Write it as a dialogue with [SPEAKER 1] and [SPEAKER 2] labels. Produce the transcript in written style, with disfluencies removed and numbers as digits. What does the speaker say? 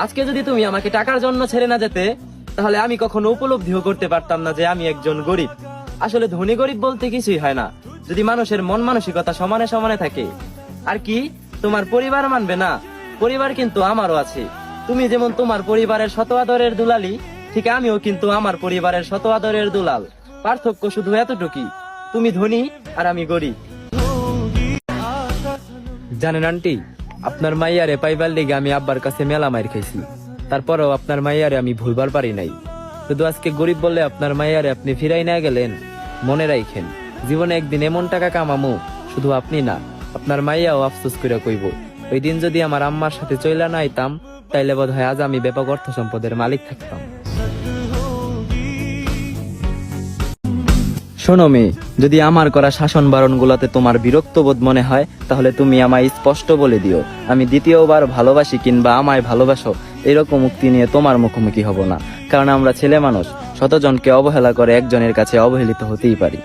[SPEAKER 1] আজকে যদি তুমি আমাকে টাকার জন্য ছেড়ে না যেতে, তাহলে আমি কখনো উপলব্ধিও করতে পারতাম না যে আমি একজন গরিব। আসলে ধনী গরিব বলতে কিছুই হয় না, যদি মানুষের মন মানসিকতা সমানে সমানে থাকে। আর কি তোমার পরিবার মানবে না? পরিবার কিন্তু আমারও আছে। তুমি যেমন তোমার পরিবারের শত আদরের দুলালি, ঠিক আমিও কিন্তু আমার পরিবারের শত আদরের দুলাল। পার্থক্য শুধু এতটুকুই, তুমি ধনী আর আমি গরিব। জানেন আন্টি, আপনার মাইয়ারে পাইবার লেগে আমি আব্বার কাছে মেলা মাইর খাইছি, তারপরেও আপনার মাইয়ারে আমি ভুলবার পারি নাই। শুধু আজকে গরিব বললে আপনার মাইয়ারে আপনি ফিরাই না গেলেন। মনে রাখেন, জীবনে একদিন এমন টাকা কামামু, শুধু আপনি না, আপনার মাইয়াও আফসোস করে কইব। ওই দিন যদি আমার আম্মার সাথে চইলা না আইতাম, তাইলে বোধ হয় আজ আমি ব্যাপক অর্থ সম্পদের মালিক থাকতাম। শোনো মেয়ে, যদি আমার করা শাসন বারণ গুলাতে তোমার বিরক্ত বোধ মনে হয়, তাহলে তুমি আমায় স্পষ্ট বলে দিও। আমি দ্বিতীয়বার ভালোবাসি কিংবা আমায় ভালোবাসো এরকম উক্তি নিয়ে তোমার মুখোমুখি হব না, কারণ আমরা ছেলে মানুষ, শতজনকে অবহেলা করে একজনের কাছে অবহেলিত হতেই পারি।